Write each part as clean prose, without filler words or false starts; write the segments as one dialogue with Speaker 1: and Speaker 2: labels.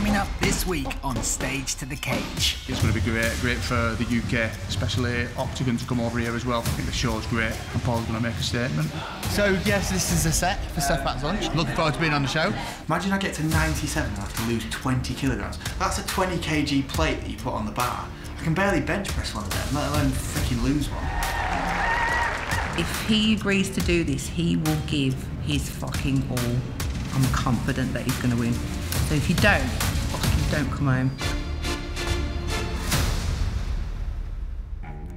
Speaker 1: Coming up this week on Stage to the Cage.
Speaker 2: It's going to be great for the UK, especially Oktagon to come over here as well. I think the show's great and Paul's going to make a statement.
Speaker 3: So yes, this is a set for Seth Batt's lunch. Looking forward to being on the show.
Speaker 4: Imagine I get to 97 and I have to lose 20 kilograms. That's a 20 kg plate that you put on the bar. I can barely bench press one of them, let alone freaking lose one.
Speaker 5: If he agrees to do this, he will give his fucking all. I'm confident that he's going to win. So if you don't, fucking don't come home.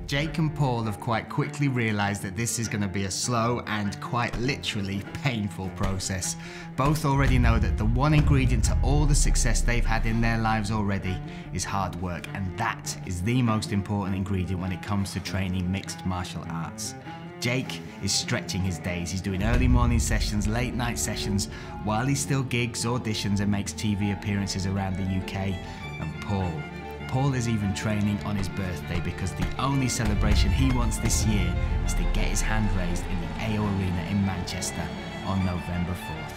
Speaker 1: Jake and Paul have quite quickly realised that this is going to be a slow and quite literally painful process. Both already know that the one ingredient to all the success they've had in their lives already is hard work, and that is the most important ingredient when it comes to training mixed martial arts. Jake is stretching his days. He's doing early morning sessions, late night sessions, while he still gigs, auditions and makes TV appearances around the UK. And Paul is even training on his birthday because the only celebration he wants this year is to get his hand raised in the AO Arena in Manchester on November 4th.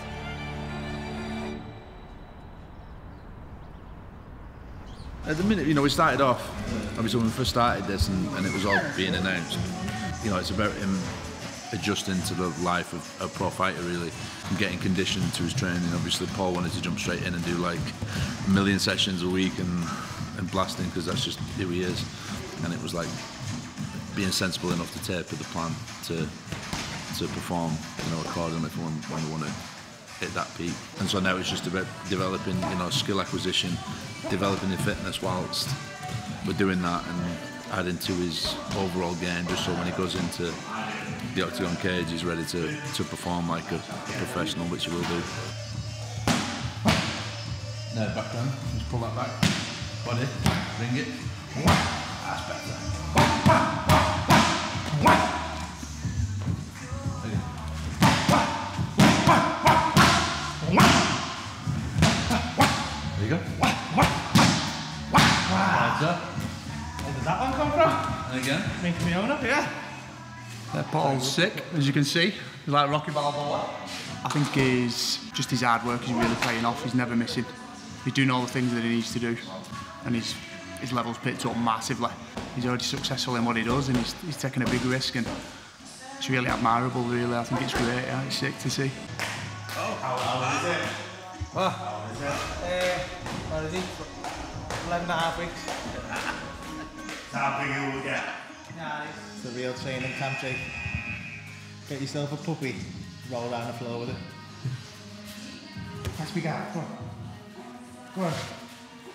Speaker 6: At the minute, you know, we started off, obviously when we first started this and it was all being announced, you know, it's about him adjusting to the life of a pro fighter, really, and getting conditioned to his training. Obviously, Paul wanted to jump straight in and do like a million sessions a week and blasting, because that's just who he is. And it was like being sensible enough to taper the plan to perform, you know, accordingly for when we want to hit that peak. And so now it's just about developing, you know, skill acquisition, developing the fitness whilst we're doing that, and adding to his overall game, just so when he goes into the Oktagon cage, he's ready to perform like a professional, which he will do. No, back down. Just pull that back. Body, bring it. That's better. There you go. That's up.
Speaker 3: Where did that one come from?
Speaker 6: And again.
Speaker 3: Making me own up, yeah.
Speaker 2: Paul's sick, as you can see. He's like Rocky Balboa. I think his hard work is really paying off. He's never missing. He's doing all the things that he needs to do, and his levels picked up massively. He's already successful in what he does, and he's taking a big risk, and it's really admirable, really. I think it's great, yeah, it's sick to see.
Speaker 3: Oh, how is it? What? How is it? What is it? 11.5 weeks. How big it will get? Yeah, it's the real training camp, Jake. Get yourself a puppy, roll down the floor with it. Pass me guard, come on. Go on.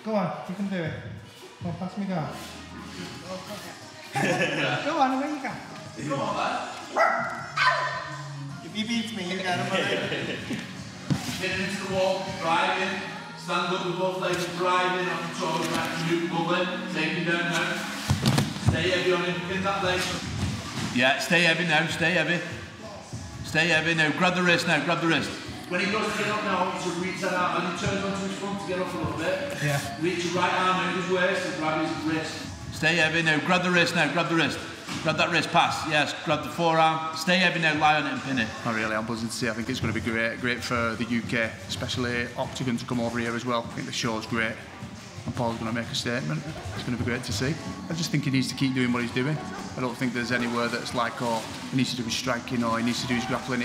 Speaker 3: Go on, you can do it. Come on, pass me guard. Go on, away you go. Come on, man. If he beats me, you get him.
Speaker 6: Get into the wall, drive in, stand up with both legs, drive in on the toe, back to you, bubbling, take him down now. Stay heavy on him, pin that leg. Yeah, stay heavy now, stay heavy. Stay heavy now, grab the wrist now, grab the wrist. When he goes to get up now, to reach that arm, and he turns onto his front to get up a little bit. Yeah. Reach your right arm out his waist and grab his wrist. Stay heavy now, grab the wrist now, grab the wrist. Grab that wrist, pass, yes, grab the forearm. Stay heavy now, lie on it and pin it.
Speaker 2: I'm buzzing to see. I think it's going to be great for the UK, especially Oktagon to come over here as well. I think the show's great. And Paul's going to make a statement. It's going to be great to see. I just think he needs to keep doing what he's doing. I don't think there's anywhere that's like, oh, he needs to do his striking or he needs to do his grappling.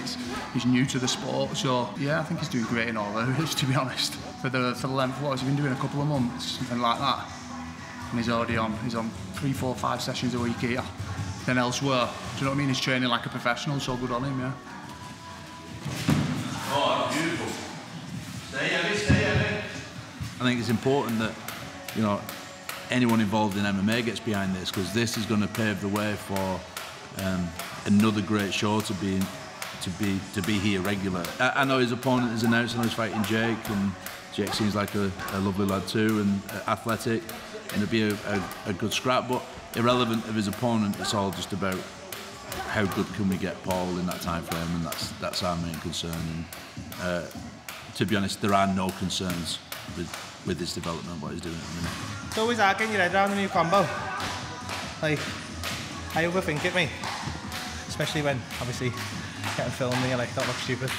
Speaker 2: He's new to the sport, so yeah, I think he's doing great in all areas, to be honest. For the length, what has he been doing? A couple of months, something like that. And he's already on. He's on 3, 4, 5 sessions a week here. Then elsewhere. Do you know what I mean? He's training like a professional, so good on him, yeah.
Speaker 6: Oh, beautiful. Stay heavy, stay heavy. I think it's important that, you know, anyone involved in MMA gets behind this, because this is going to pave the way for another great show to be here regular. I know his opponent is announced, I know he's fighting Jake, and Jake seems like a lovely lad too, and athletic, and it'll be a good scrap, but irrelevant of his opponent, it's all just about how good can we get Paul in that time frame, and that's our main concern. And to be honest, there are no concerns with his development, what he's doing at the minute.
Speaker 3: It's always hard getting your head around a new combo. Like, I overthink it, mate. Especially when, obviously, getting filmed and you're like, that looks stupid.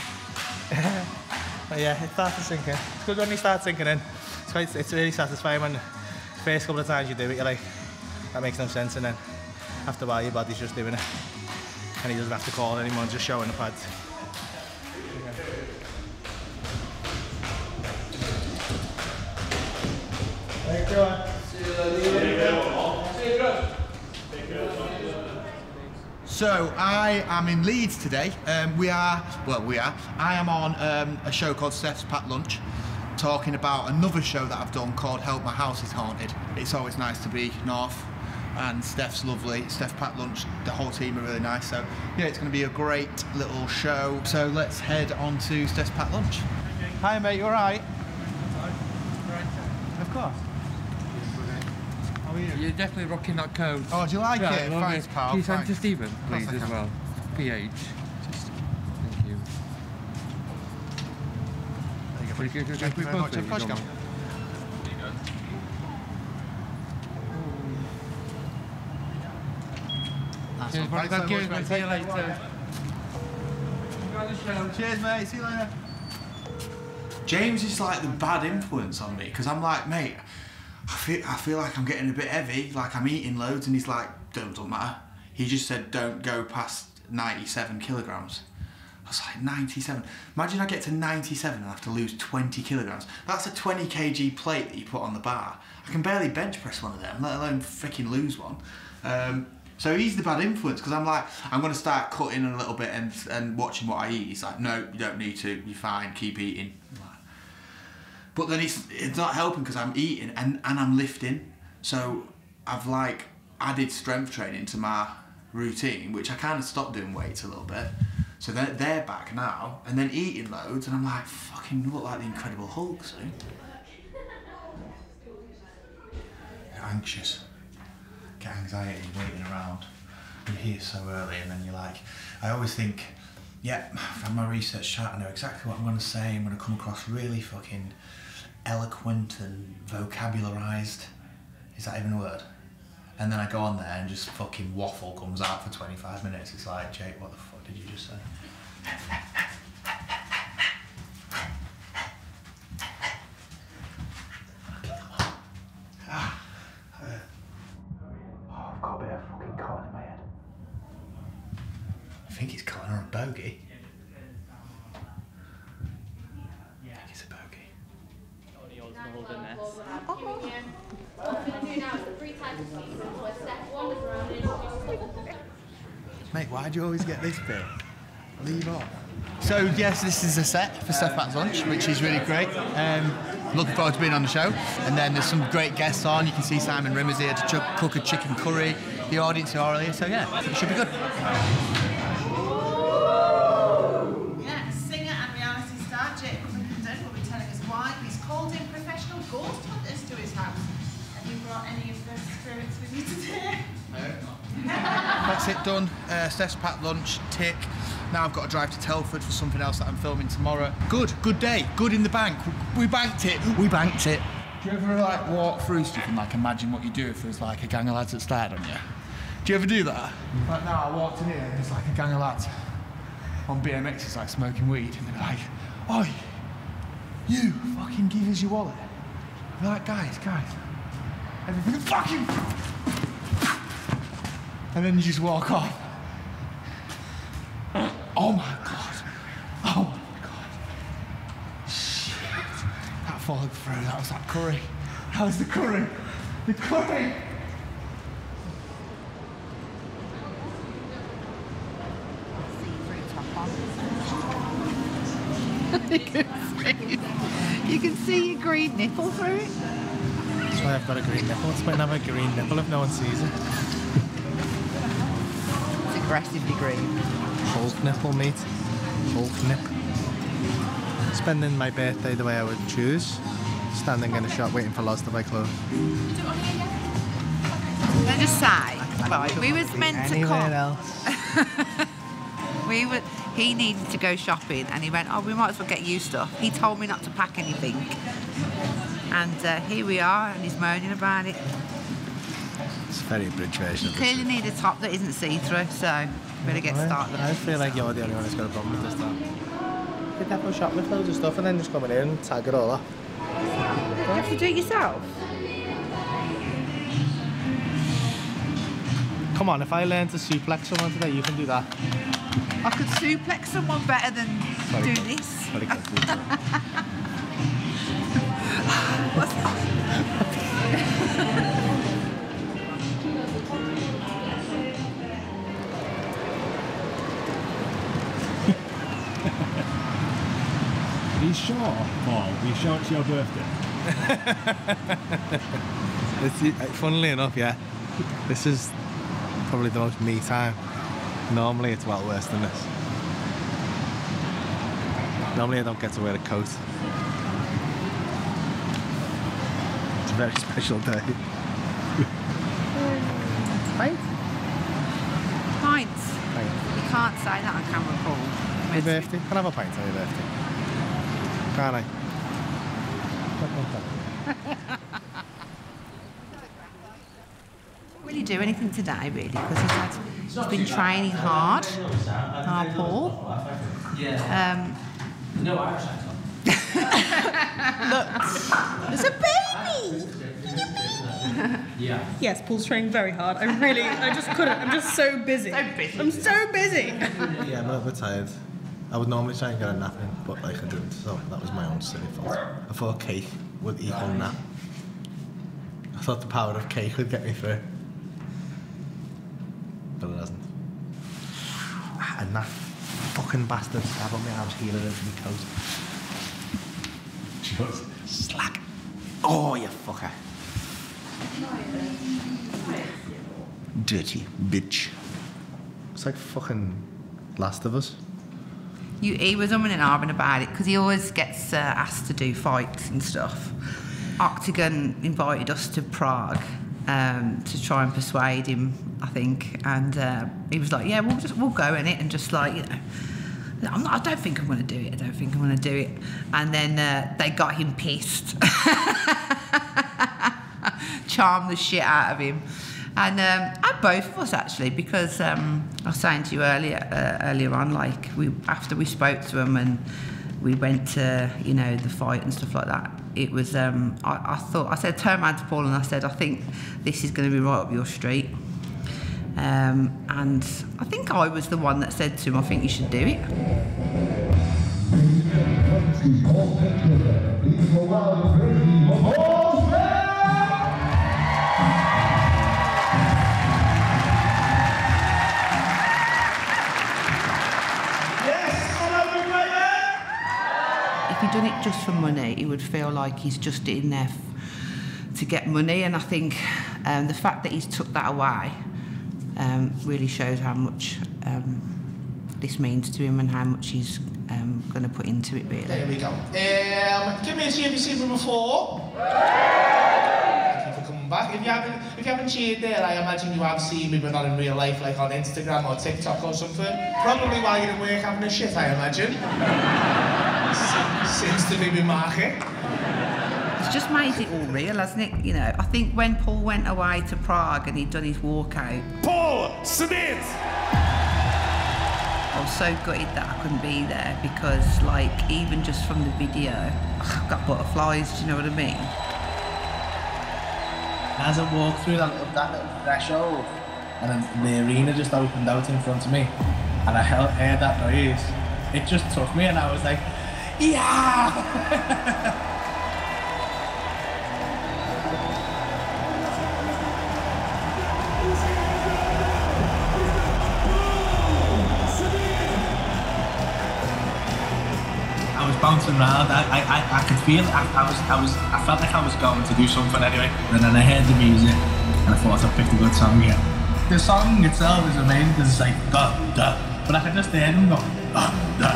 Speaker 3: But yeah, it starts to sink in. It's good when you start sinking in. It's really satisfying when the first couple of times you do it, you're like, that makes no sense, and then after a while your body's just doing it. And he doesn't have to call anymore, just showing the pads. Thank you.
Speaker 4: So I am in Leeds today. I am on a show called Steph's Packed Lunch, talking about another show that I've done called Help My House Is Haunted. It's always nice to be north, and Steph's lovely. Steph Packed Lunch, the whole team are really nice. So yeah, it's going to be a great little show. So let's head on to Steph's Packed Lunch. Hi mate, you alright? Of course. How are you?
Speaker 7: You're definitely rocking that coat.
Speaker 4: Oh, do you like it? Thanks, pal.
Speaker 7: Can you send to Stephen, please,
Speaker 4: as
Speaker 7: well? PH. Thank you.
Speaker 4: Thank you very much. Of course you can.
Speaker 7: Cheers, buddy. Thank you. See you later.
Speaker 4: Cheers, mate. See you later. James is like the bad influence on me, because I'm like, mate, I feel like I'm getting a bit heavy, like I'm eating loads, and he's like, doesn't matter. He just said don't go past 97 kilograms. I was like, 97? Imagine I get to 97 and I have to lose 20 kilograms. That's a 20 kg plate that you put on the bar. I can barely bench press one of them, let alone freaking lose one. So he's the bad influence, because I'm like, I'm going to start cutting a little bit and watching what I eat. He's like, no, you don't need to, you're fine, keep eating. But then it's not helping, because I'm eating and I'm lifting. So I've like added strength training to my routine, which I kind of stopped doing weights a little bit. So they're back now, and then eating loads, and I'm like, fucking look like the Incredible Hulk soon. You're anxious. Get anxiety waiting around. You're here so early, and then you're like, I always think, yeah, from my research chat, I know exactly what I'm going to say. I'm going to come across really fucking eloquent and vocabularised. Is that even a word? And then I go on there and just fucking waffle comes out for 25 minutes. It's like, Jake, what the fuck did you just say? I've got a bit of fucking cotton in my head. I think it's cotton or a bogey. I think it's a bogey. Mate, why do you always get this bit? Leave off. So yes, this is a set for Steph Packed Lunch, which is really great. Looking forward to being on the show. And then there's some great guests on. You can see Simon Rimmer's here to cook a chicken curry. The audience are all here, so yeah, it should be good.
Speaker 8: Yeah, singer and reality star Quickenden will be telling us why he's called in professional ghost hunters to his house. Have you brought any of the spirits with you today?
Speaker 4: No. That's it, done. Steph's Packed Lunch, tick. Now I've got to drive to Telford for something else that I'm filming tomorrow. Good day, good in the bank. We banked it, we banked it. Do you ever like walk through stuff and like imagine what you do if there's like a gang of lads that started on you? Do you ever do that? Like now I walked in here and there's like a gang of lads on BMXs like smoking weed, and they're like, oi, you fucking give us your wallet. I'm like, guys, everything fucking... And then you just walk off. Oh my god. Oh my god. Shit. That followed through. That was that curry. That was the curry. The curry.
Speaker 5: You can see your green nipple through it.
Speaker 3: That's why I've got a green nipple. It's might have a green nipple if no one sees it.
Speaker 5: It's aggressively green.
Speaker 3: Hulk nipple, mate. Hulk nip. Spending my birthday the way I would choose. Standing in a shop waiting for Loz to buy clothes.
Speaker 5: Can I just say, right, we was meant to come.
Speaker 3: Else.
Speaker 5: He needed to go shopping and he went, oh, we might as well get you stuff. He told me not to pack anything. And here we are, and he's moaning about it.
Speaker 3: It's a very abridged version of this.
Speaker 5: Clearly need a top that isn't see-through, so better get started.
Speaker 3: I feel like you're the only one who's got a problem with this stuff. You could definitely shop with loads of stuff and then just come in here and tag it all up.
Speaker 5: You're to do it yourself?
Speaker 3: Come on, if I learn to suplex someone today, you can do that.
Speaker 5: I could suplex someone better than
Speaker 3: Very
Speaker 5: do
Speaker 3: good.
Speaker 5: this.
Speaker 3: Very good.
Speaker 5: What's that?
Speaker 9: Are you sure, Paul? Are you sure it's your birthday?
Speaker 3: Funnily enough, yeah. This is probably the most me time. Normally it's well worse than this. Normally I don't get to wear a coat. It's a very special day. Pint?
Speaker 5: Pints. You can't say that on camera, Paul.
Speaker 3: Your birthday? Can I have a pint on your birthday? Can't I?
Speaker 5: Will you do anything today, really? Because he's been training hard, our Paul.
Speaker 10: No Irish accent.
Speaker 5: Look, there's a baby!
Speaker 10: Yeah.
Speaker 11: Yes, Paul's training very hard. I just couldn't. I'm just so busy. I'm so busy.
Speaker 3: Yeah, I'm a bit tired. I would normally try and get a nap in, but like I didn't, so that was my own silly fault. I thought cake would equal nap. I thought the power of cake would get me through. But it hasn't. And that fucking bastard stabbed me, I was healing into my coat. Just slack. Oh, you fucker. Dirty bitch. It's like fucking Last of Us.
Speaker 5: He was umming and ahhing about it because he always gets asked to do fights and stuff. Oktagon invited us to Prague to try and persuade him, I think, and he was like, "Yeah, we'll go in it and just like, you know, I don't think I'm going to do it. I don't think I'm going to do it." And then they got him pissed, charmed the shit out of him. And both of us actually, because I was saying to you earlier on, like after we spoke to him and we went to, you know, the fight and stuff like that. It was I turned around to Paul and I said, I think this is going to be right up your street. And I think I was the one that said to him, I think you should do it. If he'd done it just for money, he would feel like he's just in there to get money. And I think the fact that he's took that away really shows how much this means to him and how much he's going to put into it, really.
Speaker 12: There we go. Give me a cheer if you've seen me before. Thank you for coming back. If you haven't cheered there, I imagine you have seen me, but not in real life, like on Instagram or TikTok or something. Probably while you're at work having a shit, I imagine. Seems to be my market.
Speaker 5: It's just made it all real, hasn't it? You know, I think when Paul went away to Prague and he'd done his walkout,
Speaker 9: Paul Smith!
Speaker 5: I was so gutted that I couldn't be there because, like, even just from the video, I've got butterflies, do you know what I mean?
Speaker 12: As I walked through that little threshold, and then the arena just opened out in front of me, and I heard that noise, it just took me and I was like, yeah! I was bouncing around. I could feel it. I felt like I was going to do something anyway. And then I heard the music and I thought I picked a good song here. The song itself is amazing because it's like da da, but I could just hear him go da da.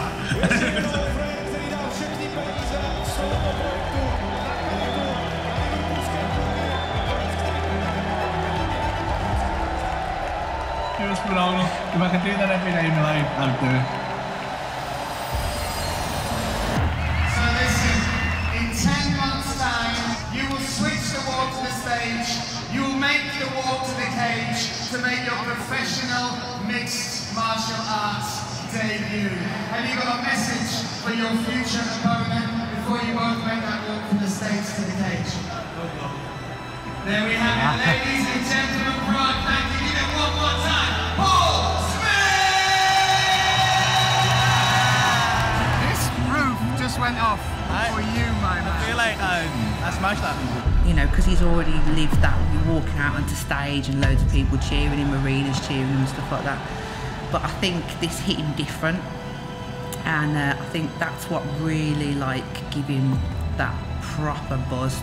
Speaker 12: It was phenomenal. If I could do that every day in my life, I'd do it.
Speaker 13: So listen, in 10 months' time, you will switch the walk to the stage, you will make the walk to the cage to make your professional mixed martial arts debut. Have you got a message for your future opponent before you both make that walk to the stage? stage to the cage. There we have it, ladies and gentlemen, broadcasting. Give it one more time. Paul Smith!
Speaker 1: This roof just went off for you, my man.
Speaker 3: I feel like I smashed that.
Speaker 5: You know, because he's already lived that, walking out onto stage and loads of people cheering him, arenas cheering him and stuff like that. But I think this hit him different, and I think that's what really give him that proper buzz.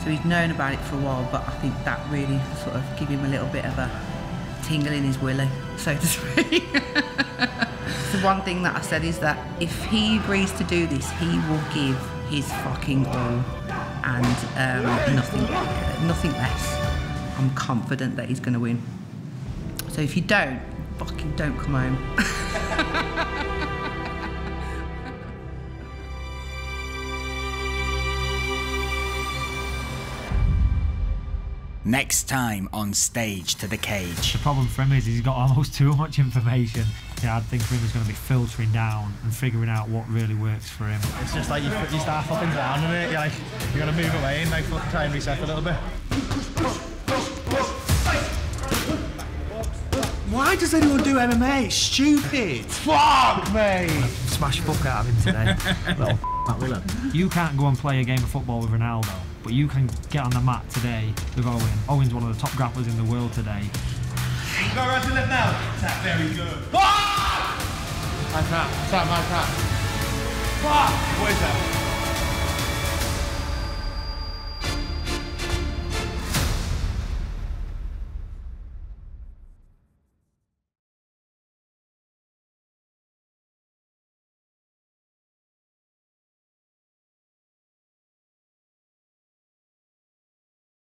Speaker 5: So he's known about it for a while, but I think that really sort of give him a little bit of a tingle in his willy, so to speak. The one thing that I said is that if he agrees to do this, he will give his fucking all, and nothing less. I'm confident that he's going to win. So if you don't, fucking don't come home.
Speaker 1: Next time on Stage to the Cage.
Speaker 14: The problem for him is he's got almost too much information. Yeah, I think for him is going to be filtering down and figuring out what really works for him.
Speaker 3: It's just like you start fucking down in it. You're like, you got to move away and like try and reset a little bit.
Speaker 4: Why does anyone do MMA? It's stupid.
Speaker 3: Fuck me!
Speaker 14: Smash fuck out of him today. Little that will it. You can't go and play a game of football with Ronaldo, but you can get on the mat today with Owen. Owen's one of the top grapplers in the world today.
Speaker 3: You got right to left now. That's very good. Fuck! My tap. My tap. Fuck! What is that?